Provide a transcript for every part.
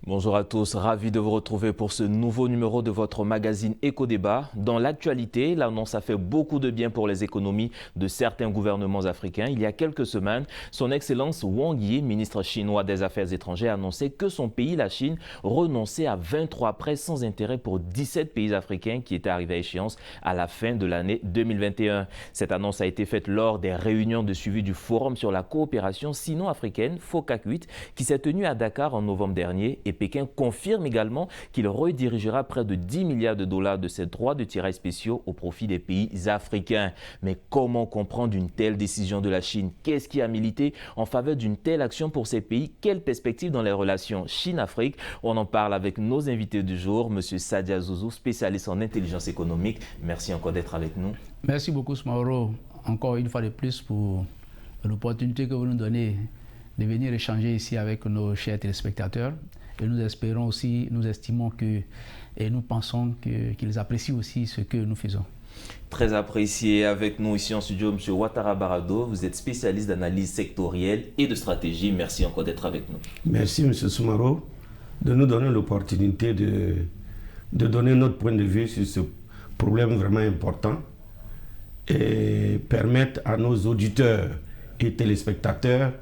Bonjour à tous, ravi de vous retrouver pour ce nouveau numéro de votre magazine Éco-Débat. Dans l'actualité, l'annonce a fait beaucoup de bien pour les économies de certains gouvernements africains. Il y a quelques semaines, son Excellence Wang Yi, ministre chinois des Affaires étrangères, a annoncé que son pays, la Chine, renonçait à 23 prêts sans intérêt pour 17 pays africains qui étaient arrivés à échéance à la fin de l'année 2021. Cette annonce a été faite lors des réunions de suivi du Forum sur la coopération sino-africaine, FOCAC 8, qui s'est tenu à Dakar en novembre dernier. Et Pékin confirme également qu'il redirigera près de 10 milliards de dollars de ses droits de tirage spéciaux au profit des pays africains. Mais comment comprendre une telle décision de la Chine? Qu'est-ce qui a milité en faveur d'une telle action pour ces pays? Quelle perspective dans les relations Chine-Afrique? On en parle avec nos invités du jour, M. Sadia Zouzou, spécialiste en intelligence économique. Merci encore d'être avec nous. Merci beaucoup, Smaoro, encore une fois de plus pour l'opportunité que vous nous donnez de venir échanger ici avec nos chers téléspectateurs. Et nous espérons aussi, nous estimons que, et nous pensons qu'ils apprécient aussi ce que nous faisons. Très apprécié avec nous ici en studio, M. Ouattara Barado. Vous êtes spécialiste d'analyse sectorielle et de stratégie. Merci encore d'être avec nous. Merci, M. Soumaro, de nous donner l'opportunité de donner notre point de vue sur ce problème vraiment important et permettre à nos auditeurs et téléspectateurs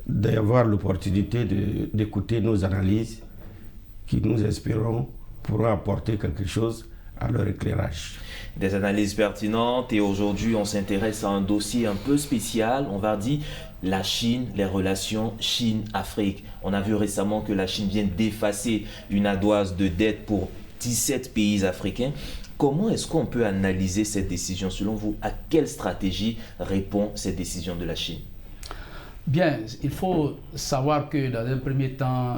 d'avoir l'opportunité d'écouter nos analyses qui, nous espérons, pourront apporter quelque chose à leur éclairage. Des analyses pertinentes et aujourd'hui on s'intéresse à un dossier un peu spécial, on va dire la Chine, les relations Chine-Afrique. On a vu récemment que la Chine vient d'effacer une ardoise de dette pour 17 pays africains. Comment est-ce qu'on peut analyser cette décision? Selon vous, à quelle stratégie répond cette décision de la Chine? Bien, il faut savoir que dans un premier temps,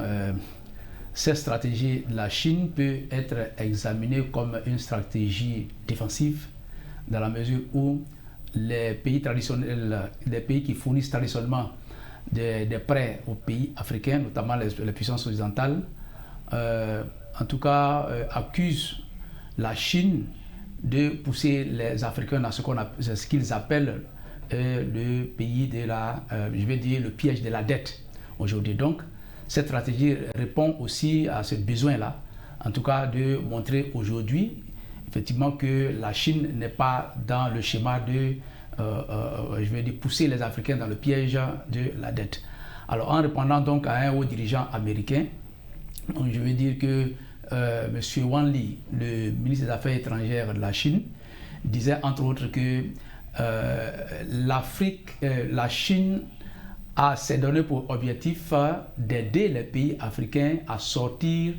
cette stratégie de la Chine peut être examinée comme une stratégie défensive dans la mesure où les pays traditionnels, les pays qui fournissent traditionnellement des prêts aux pays africains, notamment les puissances occidentales, en tout cas accusent la Chine de pousser les Africains dans ce qu'ils appellent le pays de le piège de la dette aujourd'hui. Donc, cette stratégie répond aussi à ce besoin-là, en tout cas de montrer aujourd'hui, effectivement, que la Chine n'est pas dans le schéma de, pousser les Africains dans le piège de la dette. Alors, en répondant donc à un haut dirigeant américain, je veux dire que M. Wang Yi, le ministre des Affaires étrangères de la Chine, disait entre autres que la Chine s'est donné pour objectif d'aider les pays africains à sortir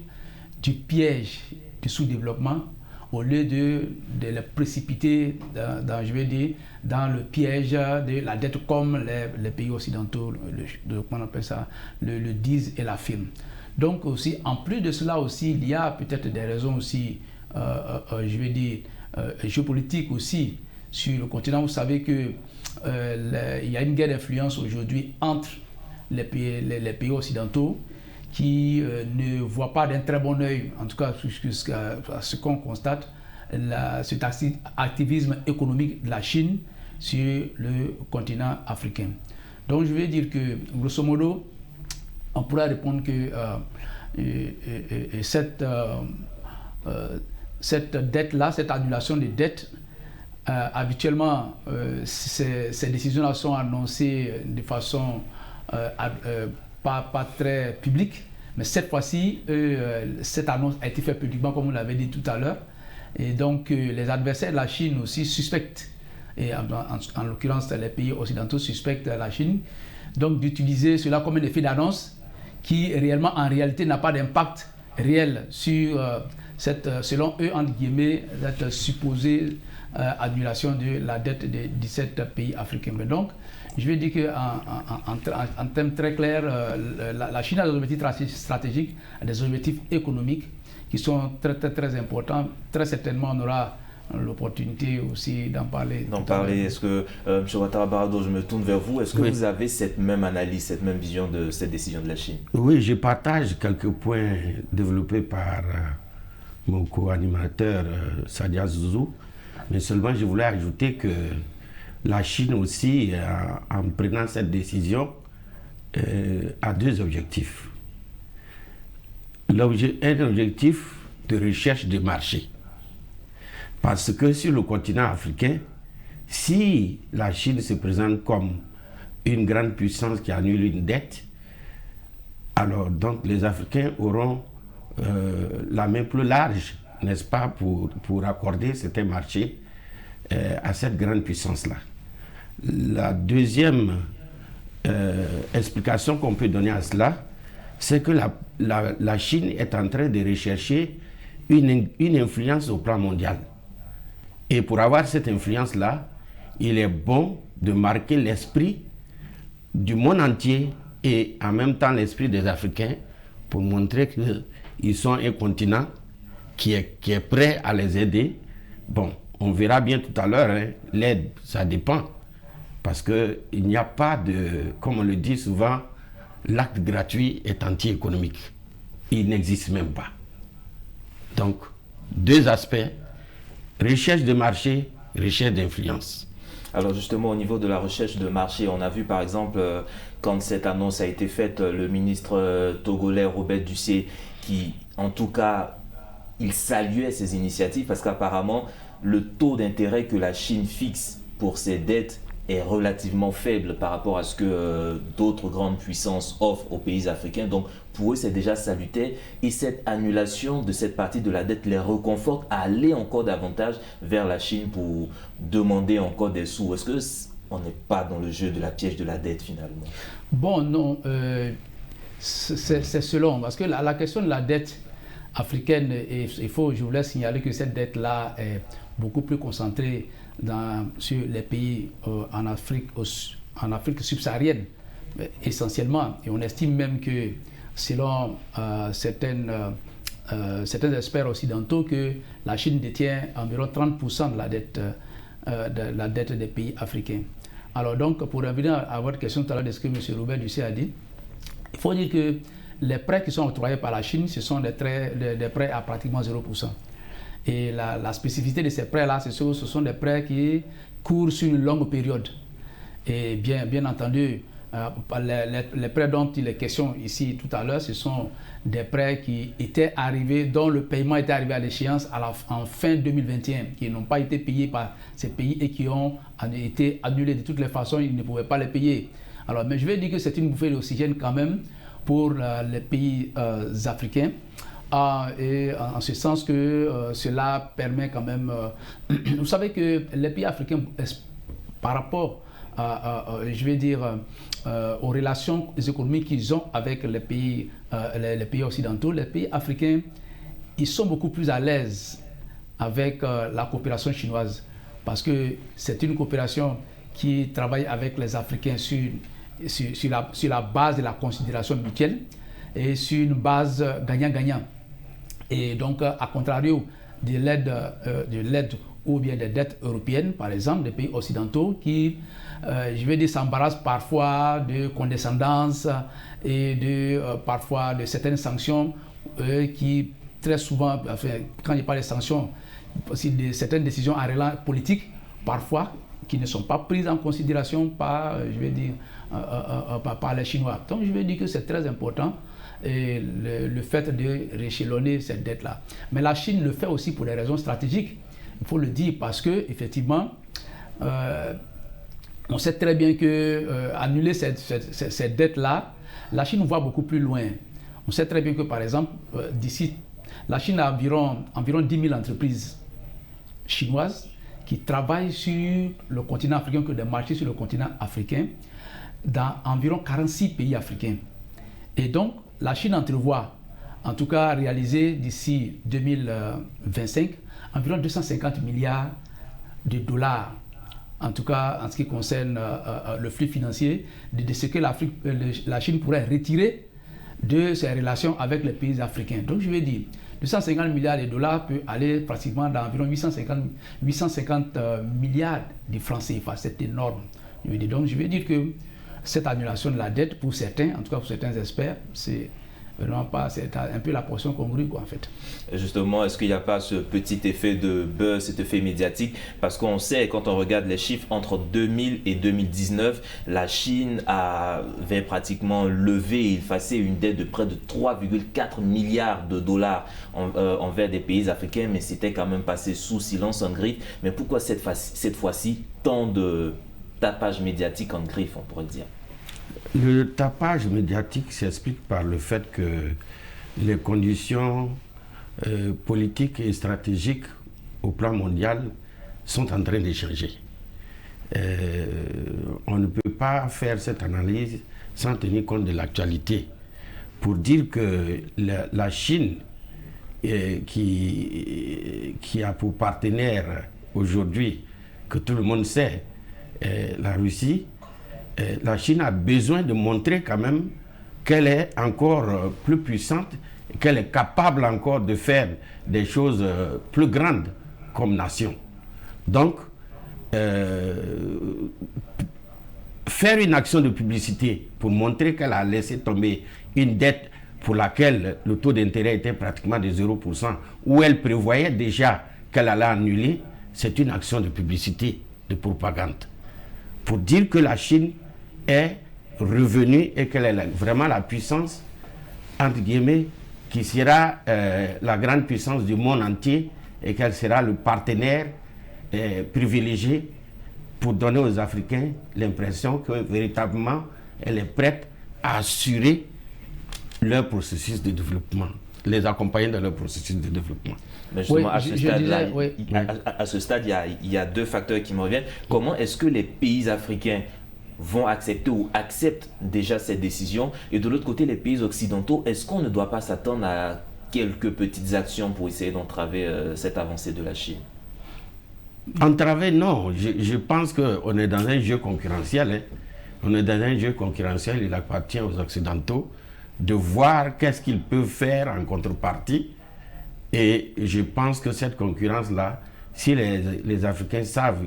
du piège du sous-développement au lieu de les précipiter dans le piège de la dette comme les pays occidentaux le disent et l'affirment. Donc aussi, en plus de cela aussi, il y a peut-être des raisons aussi, géopolitiques aussi, sur le continent. Vous savez qu'il y a une guerre d'influence aujourd'hui entre les pays occidentaux qui ne voient pas d'un très bon œil, en tout cas à ce qu'on constate, cet activisme économique de la Chine sur le continent africain. Donc je vais dire que, grosso modo, on pourrait répondre que cette dette-là, cette annulation des dettes, habituellement, ces décisions-là sont annoncées de façon pas très publique, mais cette fois-ci, cette annonce a été faite publiquement, comme vous l'avez dit tout à l'heure, et donc les adversaires de la Chine aussi suspectent, et en l'occurrence les pays occidentaux suspectent la Chine, donc d'utiliser cela comme un effet d'annonce qui réellement, en réalité, n'a pas d'impact réel sur selon eux, entre guillemets, cette supposée annulation de la dette des 17 pays africains. Mais donc, je vais dire qu'en termes très clairs, la Chine a des objectifs stratégiques, des objectifs économiques qui sont très, très, très importants. Très certainement, on aura l'opportunité aussi d'en parler. Est-ce que, M. Ouattara Barado, je me tourne vers vous, est-ce que vous avez cette même analyse, cette même vision de cette décision de la Chine? Oui, je partage quelques points développés par mon co-animateur Sadia Zouzou, mais seulement je voulais ajouter que la Chine aussi, en prenant cette décision, a deux objectifs. un objectif de recherche de marché. Parce que sur le continent africain, si la Chine se présente comme une grande puissance qui annule une dette, alors donc les Africains auront la main plus large, n'est-ce pas, pour accorder certains marchés à cette grande puissance-là. La deuxième explication qu'on peut donner à cela, c'est que la Chine est en train de rechercher une influence au plan mondial. Et pour avoir cette influence-là, il est bon de marquer l'esprit du monde entier et en même temps l'esprit des Africains pour montrer qu'ils sont un continent qui est prêt à les aider. Bon, on verra bien tout à l'heure, hein, l'aide, ça dépend. Parce qu'il n'y a pas de, comme on le dit souvent, l'acte gratuit est anti-économique. Il n'existe même pas. Donc, deux aspects, recherche de marché, recherche d'influence. Alors justement, au niveau de la recherche de marché, on a vu par exemple, quand cette annonce a été faite, le ministre togolais Robert Dussé, qui en tout cas, il saluait ces initiatives parce qu'apparemment, le taux d'intérêt que la Chine fixe pour ses dettes est relativement faible par rapport à ce que d'autres grandes puissances offrent aux pays africains. Donc pour eux, c'est déjà salutaire. Et cette annulation de cette partie de la dette les reconforte à aller encore davantage vers la Chine pour demander encore des sous. Est-ce qu'on n'est pas dans le jeu de la piège de la dette finalement? Bon, non. C'est selon. Parce que la question de la dette africaine, je voulais signaler que cette dette-là est beaucoup plus concentrée sur les pays en Afrique subsaharienne, essentiellement. Et on estime même que, selon certains experts occidentaux, que la Chine détient environ 30% de la dette des pays africains. Alors donc, pour revenir à votre question tout à l'heure de ce que M. Robert Dussé a dit, il faut dire que les prêts qui sont octroyés par la Chine, ce sont des prêts à pratiquement 0%. Et la spécificité de ces prêts-là, ce sont des prêts qui courent sur une longue période. Et bien entendu, les prêts dont il est question ici tout à l'heure, ce sont des prêts qui étaient arrivés, dont le paiement était arrivé à l'échéance en fin 2021, qui n'ont pas été payés par ces pays et qui ont été annulés de toutes les façons, ils ne pouvaient pas les payer. Alors, mais je vais dire que c'est une bouffée d'oxygène quand même pour les pays africains. Et en ce sens que cela permet quand même... vous savez que les pays africains, par rapport, je vais dire, aux relations économiques qu'ils ont avec les pays occidentaux, les pays africains, ils sont beaucoup plus à l'aise avec la coopération chinoise. Parce que c'est une coopération qui travaille avec les Africains sur la base de la considération mutuelle et sur une base gagnant-gagnant. Et donc, à contrario de l'aide ou bien des dettes européennes, par exemple, des pays occidentaux qui, je vais dire, s'embarrassent parfois de condescendance et parfois de certaines sanctions qui, très souvent, enfin, quand je parle de sanctions, certaines décisions à relance politique, parfois, qui ne sont pas prises en considération par, je vais dire, par les Chinois. Donc, je vais dire que c'est très important. Et le fait de réchelonner cette dette-là. Mais la Chine le fait aussi pour des raisons stratégiques. Il faut le dire parce que effectivement, on sait très bien que annuler cette dette-là, la Chine voit beaucoup plus loin. On sait très bien que par exemple, d'ici, la Chine a environ 10 000 entreprises chinoises qui travaillent sur le continent africain, que des marchés sur le continent africain, dans environ 46 pays africains. Et donc, la Chine entrevoit, en tout cas réaliser d'ici 2025, environ 250 milliards de dollars, en tout cas en ce qui concerne le flux financier, de ce que la Chine pourrait retirer de ses relations avec les pays africains. Donc je vais dire, 250 milliards de dollars peut aller pratiquement dans environ 850 milliards de francs CFA. C'est énorme. Donc je vais dire que cette annulation de la dette, pour certains, en tout cas pour certains experts, c'est vraiment pas, c'est un peu la portion congrue, quoi, en fait. Et justement, est-ce qu'il n'y a pas ce petit effet de buzz, cet effet médiatique? Parce qu'on sait, quand on regarde les chiffres, entre 2000 et 2019, la Chine avait pratiquement levé et effacé une dette de près de 3,4 milliards de dollars envers des pays africains, mais c'était quand même passé sous silence, en griffe. Mais pourquoi cette fois-ci, tant de tapage médiatique en griffe, on pourrait dire? Le tapage médiatique s'explique par le fait que les conditions politiques et stratégiques au plan mondial sont en train de changer. On ne peut pas faire cette analyse sans tenir compte de l'actualité. Pour dire que la Chine, qui a pour partenaire aujourd'hui, que tout le monde sait, la Russie, la Chine a besoin de montrer quand même qu'elle est encore plus puissante, qu'elle est capable encore de faire des choses plus grandes comme nation. Donc, faire une action de publicité pour montrer qu'elle a laissé tomber une dette pour laquelle le taux d'intérêt était pratiquement de 0%, où elle prévoyait déjà qu'elle allait annuler, c'est une action de publicité, de propagande. Pour dire que la Chine est revenue et qu'elle est vraiment la puissance, entre guillemets, qui sera la grande puissance du monde entier et qu'elle sera le partenaire privilégié pour donner aux Africains l'impression que véritablement elle est prête à assurer leur processus de développement, les accompagner dans leur processus de développement. Mais justement, à ce stade, il y a deux facteurs qui me reviennent. Comment est-ce que les pays africains vont accepter ou acceptent déjà cette décision? Et de l'autre côté, les pays occidentaux, est-ce qu'on ne doit pas s'attendre à quelques petites actions pour essayer d'entraver cette avancée de la Chine? Entraver, non. Je pense qu'on est dans un jeu concurrentiel. Hein. On est dans un jeu concurrentiel. Il appartient aux Occidentaux de voir qu'est-ce qu'ils peuvent faire en contrepartie. Et je pense que cette concurrence-là, si les Africains savent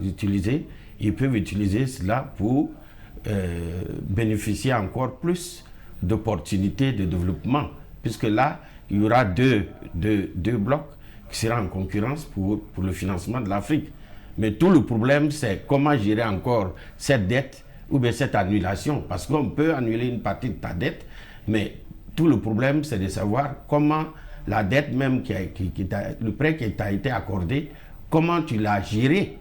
l'utiliser, ils peuvent utiliser cela pour bénéficier encore plus d'opportunités de développement. Puisque là, il y aura deux blocs qui seront en concurrence pour le financement de l'Afrique. Mais tout le problème, c'est comment gérer encore cette dette ou bien cette annulation. Parce qu'on peut annuler une partie de ta dette, mais tout le problème, c'est de savoir comment la dette même, le prêt qui t'a été accordé, comment tu l'as géré.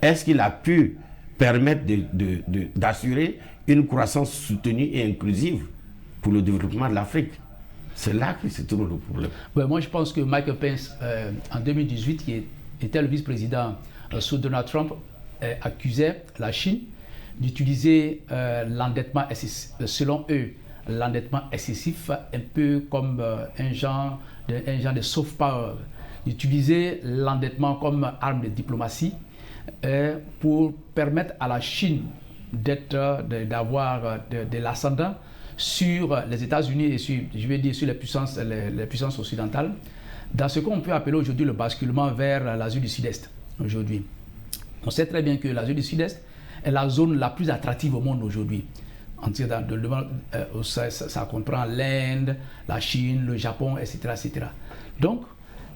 Est-ce qu'il a pu permettre d'assurer une croissance soutenue et inclusive pour le développement de l'Afrique? C'est là que se trouve le problème. Ouais, moi, je pense que Mike Pence, en 2018, qui était le vice-président sous Donald Trump, accusait la Chine d'utiliser l'endettement excessif, selon eux, l'endettement excessif, un peu comme un genre de soft power, d'utiliser l'endettement comme arme de diplomatie pour permettre à la Chine d'avoir de l'ascendant sur les États-Unis et sur, je vais dire, sur les puissances occidentales, dans ce qu'on peut appeler aujourd'hui le basculement vers l'Asie du Sud-Est aujourd'hui. On sait très bien que l'Asie du Sud-Est est la zone la plus attractive au monde aujourd'hui. Ça comprend l'Inde, la Chine, le Japon, etc., etc. Donc,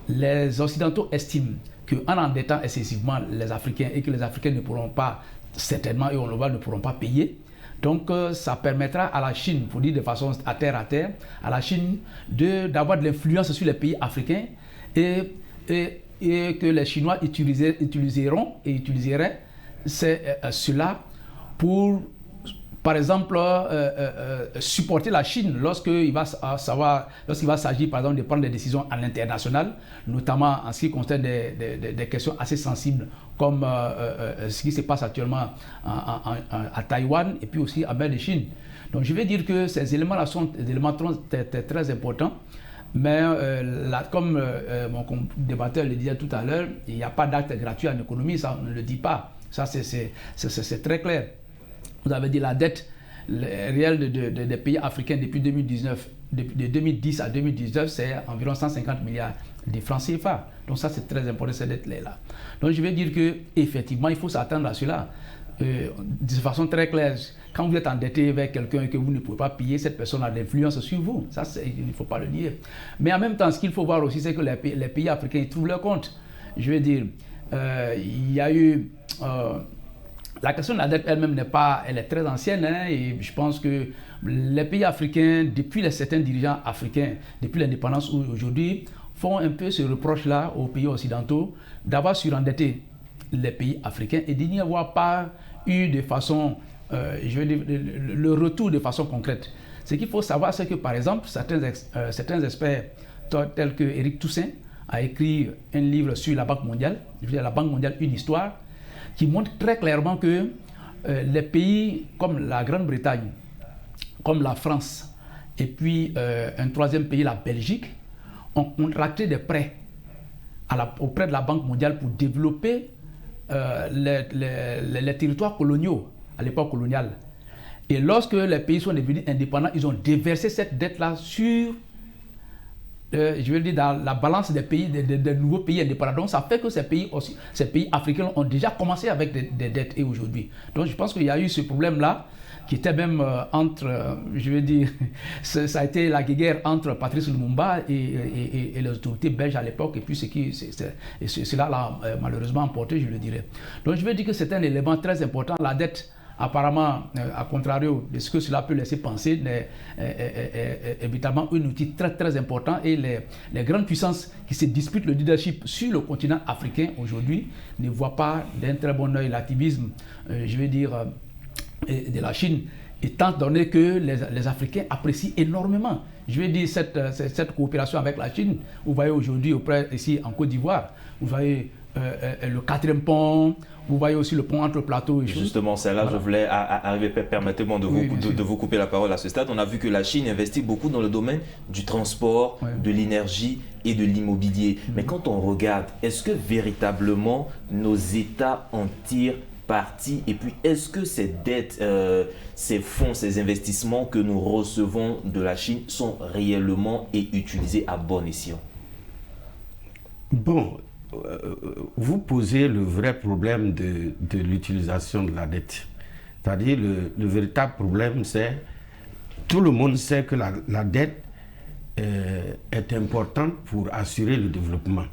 les Occidentaux estiment qu'en endettant excessivement les Africains et que les Africains ne pourront pas, certainement, et on le voit, ne pourront pas payer. Donc, ça permettra à la Chine, pour dire de façon à terre, à la Chine d'avoir de l'influence sur les pays africains et que les Chinois utiliseraient cela pour, par exemple, supporter la Chine lorsqu'il va s'agir, par exemple, de prendre des décisions à l'international, notamment en ce qui concerne des questions assez sensibles, comme ce qui se passe actuellement à Taïwan et puis aussi en mer de Chine. Donc, je vais dire que ces éléments-là sont des éléments très importants. Mais comme mon débatteur le disait tout à l'heure, il n'y a pas d'acte gratuit en économie, ça on ne le dit pas. Ça, c'est très clair. Vous avez dit la dette réelle des pays africains depuis 2019, de 2010 à 2019, c'est environ 150 milliards de francs CFA. Donc ça, c'est très important, cette dette-là. Donc je vais dire qu'effectivement, il faut s'attendre à cela. de façon très claire. Quand vous êtes endetté avec quelqu'un et que vous ne pouvez pas payer, cette personne a de l'influence sur vous. Ça, il ne faut pas le nier. Mais en même temps, ce qu'il faut voir aussi, c'est que les pays africains ils trouvent leur compte. Je veux dire, il y a eu... la question de la dette elle-même elle est très ancienne, hein, et je pense que les pays africains, depuis certains dirigeants africains, depuis l'indépendance aujourd'hui, font un peu ce reproche-là aux pays occidentaux d'avoir surendetté les pays africains et de n'y avoir pas eu de façon, je veux dire, le retour de façon concrète. Ce qu'il faut savoir, c'est que par exemple, certains experts tels que Éric Toussaint a écrit un livre sur la Banque mondiale, je veux dire la Banque mondiale, une histoire, qui montre très clairement que les pays comme la Grande-Bretagne, comme la France, et puis un troisième pays, la Belgique, ont contracté des prêts auprès de la Banque mondiale pour développer les territoires coloniaux à l'époque coloniale. Et lorsque les pays sont devenus indépendants, ils ont déversé cette dette-là sur, je veux dire, dans la balance des pays, des nouveaux pays indépendants. Donc ça fait que ces pays africains ont déjà commencé avec des dettes et aujourd'hui. Donc je pense qu'il y a eu ce problème-là qui était même entre, je veux dire, ça a été la guerre entre Patrice Lumumba et les autorités belges à l'époque, et puis cela l'a malheureusement emporté, je le dirais. Donc je veux dire que c'est un élément très important. La dette, apparemment, à contrario de ce que cela peut laisser penser, est évidemment un outil très très important, et les grandes puissances qui se disputent le leadership sur le continent africain aujourd'hui ne voient pas d'un très bon œil l'activisme, je veux dire, de la Chine, étant donné que les Africains apprécient énormément, je veux dire, cette coopération avec la Chine. Vous voyez aujourd'hui, ici en Côte d'Ivoire, vous voyez le 4e pont, vous voyez aussi le pont entre Plateau et Chine. Justement, c'est là que je voulais arriver. Permettez-moi de vous couper la parole à ce stade. On a vu que la Chine investit beaucoup dans le domaine du transport, de l'énergie et de l'immobilier. Mais quand on regarde, est-ce que véritablement nos États en tirent parti? Et puis, est-ce que ces dettes, ces fonds, ces investissements que nous recevons de la Chine sont réellement et utilisés à bon escient? Bon, vous posez le vrai problème de l'utilisation de la dette. C'est-à-dire, le véritable problème, c'est tout le monde sait que la dette est importante pour assurer le développement.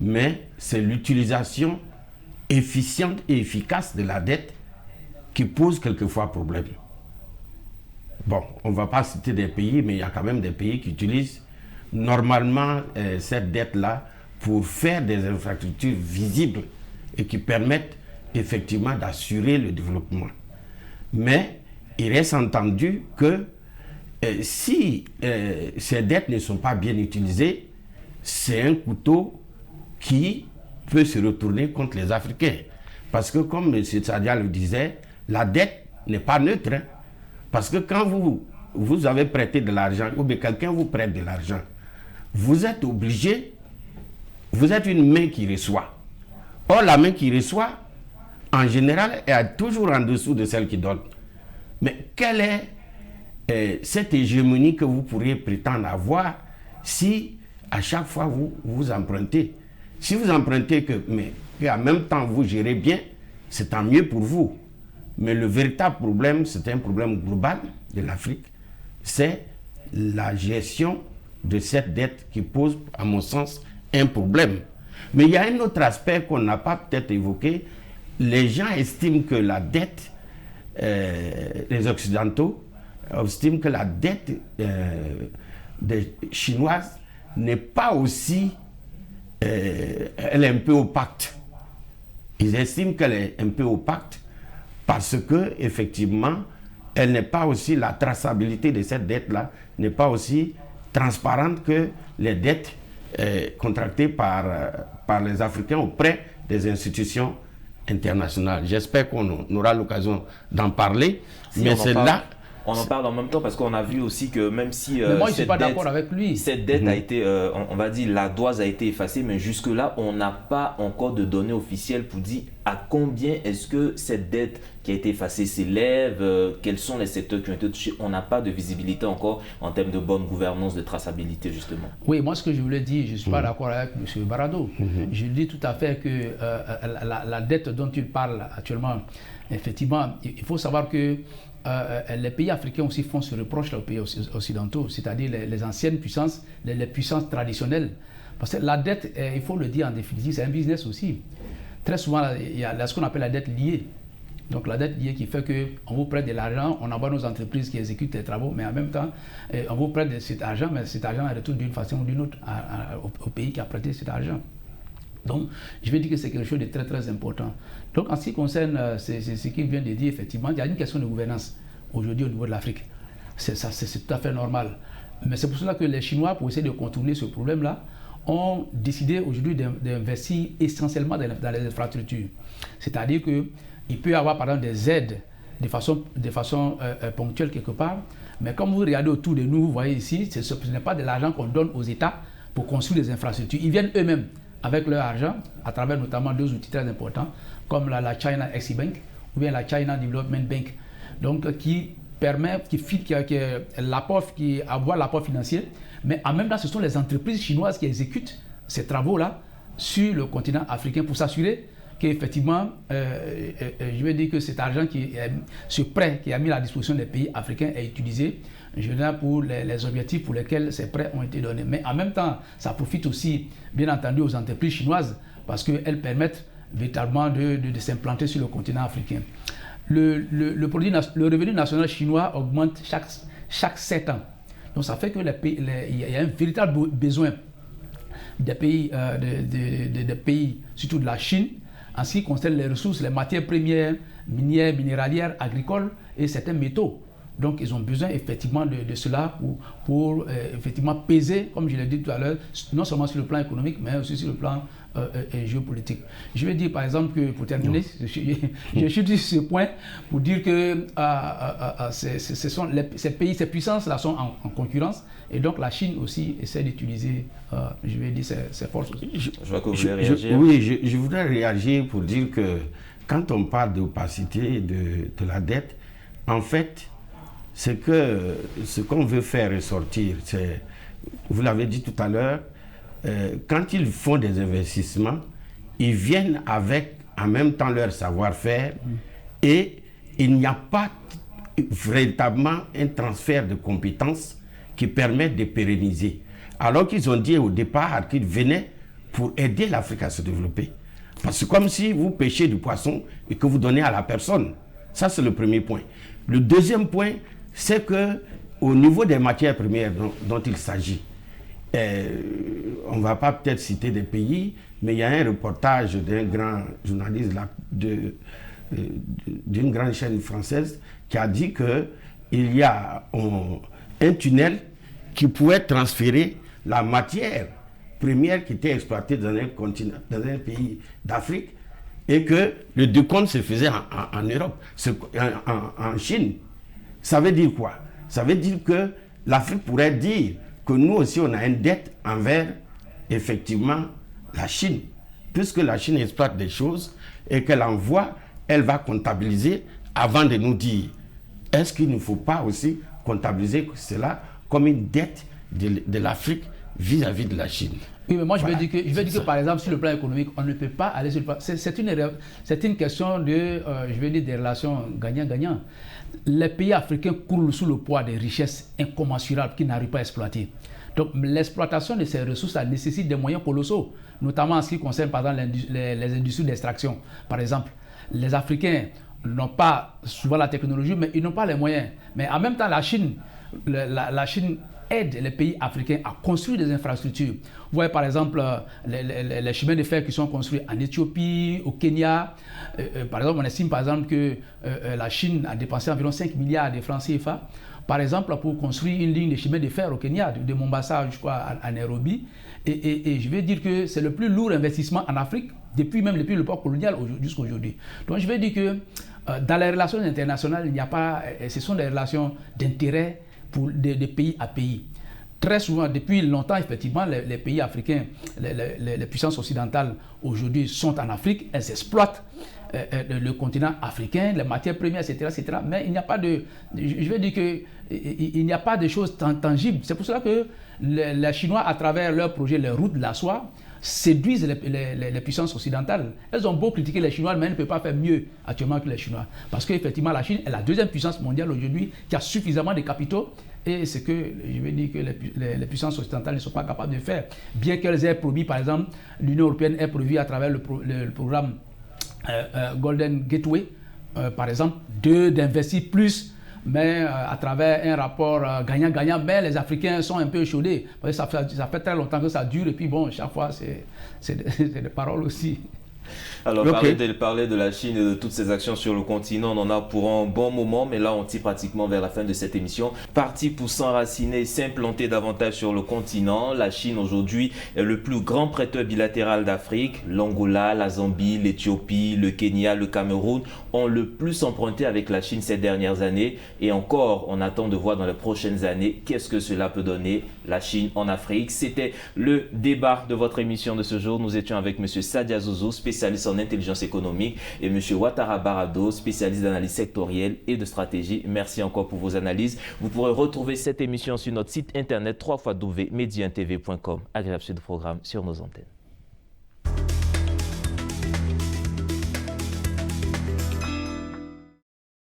Mais c'est l'utilisation efficiente et efficace de la dette qui pose quelquefois problème. Bon, on ne va pas citer des pays, mais il y a quand même des pays qui utilisent normalement cette dette-là pour faire des infrastructures visibles et qui permettent effectivement d'assurer le développement. Mais il reste entendu que si ces dettes ne sont pas bien utilisées, c'est un couteau qui peut se retourner contre les Africains. Parce que comme M. Sadia le disait, la dette n'est pas neutre. Hein. Parce que quand vous avez prêté de l'argent, ou bien quelqu'un vous prête de l'argent, vous êtes obligé, vous êtes une main qui reçoit. Or, la main qui reçoit, en général, est toujours en dessous de celle qui donne. Mais quelle est cette hégémonie que vous pourriez prétendre avoir si à chaque fois vous empruntez? Si vous empruntez mais en même temps vous gérez bien, c'est tant mieux pour vous. Mais le véritable problème, c'est un problème global de l'Afrique. C'est la gestion de cette dette qui pose, à mon sens, un problème. Mais il y a un autre aspect qu'on n'a pas peut-être évoqué. Les gens estiment que la dette, les Occidentaux estiment que la dette des Chinoises n'est pas aussi... elle est un peu opaque. Ils estiment qu'elle est un peu opaque parce que effectivement, elle n'est pas aussi, la traçabilité de cette dette-là n'est pas aussi transparente que les dettes contractées par les Africains auprès des institutions internationales. J'espère qu'on aura l'occasion d'en parler, mais c'est là... On en parle en même temps parce qu'on a vu aussi que même si mais moi, je ne suis pas d'accord avec lui. Cette dette a été, on va dire, la dose a été effacée, mais jusque-là, on n'a pas encore de données officielles pour dire À combien est-ce que cette dette qui a été effacée s'élève? Quels sont les secteurs qui ont été touchés? On n'a pas de visibilité encore en termes de bonne gouvernance, de traçabilité, justement. Oui, moi, ce que je voulais dire, je ne suis pas d'accord avec M. Barado. Je dis tout à fait que la dette dont tu parles actuellement, effectivement, il faut savoir que les pays africains aussi font ce reproche aux pays occidentaux, c'est-à-dire les anciennes puissances, les puissances traditionnelles. Parce que la dette, il faut le dire en définitive, c'est un business aussi. Très souvent, il y a ce qu'on appelle la dette liée. Donc la dette liée qui fait qu'on vous prête de l'argent, on envoie nos entreprises qui exécutent les travaux, mais en même temps, on vous prête de cet argent, mais cet argent retourne d'une façon ou d'une autre au pays qui a prêté cet argent. Donc, je vais dire que c'est quelque chose de très très important. Donc, en ce qui concerne ce qu'il vient de dire, effectivement, il y a une question de gouvernance aujourd'hui au niveau de l'Afrique. C'est tout à fait normal. Mais c'est pour cela que les Chinois, pour essayer de contourner ce problème-là, ont décidé aujourd'hui d'investir essentiellement dans les infrastructures. C'est-à-dire qu'il peut y avoir par exemple des aides de façon ponctuelle quelque part, mais comme vous regardez autour de nous, vous voyez ici, ce n'est pas de l'argent qu'on donne aux États pour construire des infrastructures. Ils viennent eux-mêmes avec leur argent, à travers notamment deux outils très importants, comme la China Exim Bank ou bien la China Development Bank, donc qui permet, qui avoir l'apport financier, mais en même temps, ce sont les entreprises chinoises qui exécutent ces travaux-là sur le continent africain pour s'assurer qu'effectivement, je veux dire que cet argent, ce prêt qui est mis à la disposition des pays africains est utilisé, je veux dire, pour les objectifs pour lesquels ces prêts ont été donnés. Mais en même temps, ça profite aussi, bien entendu, aux entreprises chinoises parce qu'elles permettent véritablement de s'implanter sur le continent africain. Le revenu national chinois augmente chaque 7 ans. Donc ça fait qu'il y a un véritable besoin des pays, surtout de la Chine, en ce qui concerne les ressources, les matières premières, minières, minéralières, agricoles et certains métaux. Donc ils ont besoin effectivement de cela pour effectivement peser, comme je l'ai dit tout à l'heure, non seulement sur le plan économique, mais aussi sur le plan géopolitique. Je vais dire par exemple que, pour terminer, je suis sur ce point pour dire que ces pays, ces puissances-là sont en concurrence, et donc la Chine aussi essaie d'utiliser, je vais dire, ses forces aussi. Je vois que vous voulez réagir. Oui, je voudrais réagir pour dire que quand on parle d'opacité de la dette, en fait, ce qu'on veut faire ressortir, c'est, vous l'avez dit tout à l'heure, quand ils font des investissements, ils viennent avec en même temps leur savoir-faire et il n'y a pas véritablement un transfert de compétences qui permet de pérenniser. Alors qu'ils ont dit au départ qu'ils venaient pour aider l'Afrique à se développer. Parce que comme si vous pêchez du poisson et que vous donnez à la personne. Ça, c'est le premier point. Le deuxième point, c'est qu'au niveau des matières premières dont il s'agit, on ne va pas peut-être citer des pays, mais il y a un reportage d'un grand journaliste d'une grande chaîne française qui a dit qu'il y a un tunnel qui pouvait transférer la matière première qui était exploitée dans un continent, dans un pays d'Afrique, et que le décompte se faisait en Europe, en Chine. Ça veut dire quoi? Ça veut dire que l'Afrique pourrait dire que nous aussi on a une dette envers effectivement la Chine, puisque la Chine exploite des choses et qu'elle envoie, elle va comptabiliser avant de nous dire est-ce qu'il ne faut pas aussi comptabiliser cela comme une dette de l'Afrique vis-à-vis de la Chine. Oui, mais moi je veux dire que par exemple sur le plan économique, on ne peut pas aller sur le plan. C'est une question de, je vais dire, des relations gagnant-gagnant. Les pays africains coulent sous le poids des richesses incommensurables qu'ils n'arrivent pas à exploiter. Donc l'exploitation de ces ressources nécessite des moyens colossaux, notamment en ce qui concerne par exemple les industries d'extraction. Par exemple, les Africains n'ont pas souvent la technologie, mais ils n'ont pas les moyens. Mais en même temps, la Chine aide les pays africains à construire des infrastructures. Vous voyez par exemple les chemins de fer qui sont construits en Éthiopie, au Kenya. Par exemple, on estime par exemple que la Chine a dépensé environ 5 milliards de francs CFA, par exemple, pour construire une ligne de chemin de fer au Kenya, de Mombasa jusqu'à à Nairobi. Et je vais dire que c'est le plus lourd investissement en Afrique, depuis l'époque coloniale jusqu'à aujourd'hui. Donc je vais dire que dans les relations internationales, il n'y a pas, ce sont des relations d'intérêt de pays à pays. très souvent, depuis longtemps, effectivement, les pays africains, les puissances occidentales aujourd'hui sont en Afrique, elles exploitent le continent africain, les matières premières, etc., etc. Mais il n'y a pas de... Je veux dire qu'il n'y a pas de choses tangibles. C'est pour cela que les Chinois, à travers leur projet, les routes de la soie, séduisent les puissances occidentales. Elles ont beau critiquer les Chinois, mais elles ne peuvent pas faire mieux actuellement que les Chinois. Parce qu'effectivement, la Chine est la deuxième puissance mondiale aujourd'hui qui a suffisamment de capitaux. Et c'est que, je veux dire que les puissances occidentales ne sont pas capables de faire. Bien qu'elles aient promis, par exemple, l'Union européenne ait promis à travers le programme Golden Gateway, par exemple, d'investir plus, mais à travers un rapport gagnant-gagnant, mais les Africains sont un peu échaudés. Parce que ça fait très longtemps que ça dure, et puis bon, chaque fois, c'est des paroles aussi. Alors, parler de la Chine et de toutes ses actions sur le continent, on en a pour un bon moment, mais là, on tire pratiquement vers la fin de cette émission. Parti pour s'enraciner, s'implanter davantage sur le continent, la Chine aujourd'hui est le plus grand prêteur bilatéral d'Afrique. L'Angola, la Zambie, l'Éthiopie, le Kenya, le Cameroun ont le plus emprunté avec la Chine ces dernières années. Et encore, on attend de voir dans les prochaines années qu'est-ce que cela peut donner, la Chine en Afrique. C'était le débat de votre émission de ce jour. Nous étions avec M. Sadia Zouzou, spécialiste en intelligence économique, et M. Ouattara Barado, spécialiste d'analyse sectorielle et de stratégie. Merci encore pour vos analyses. Vous pourrez retrouver cette émission sur notre site internet www.mediantv.com. Agréable suite de programme sur nos antennes.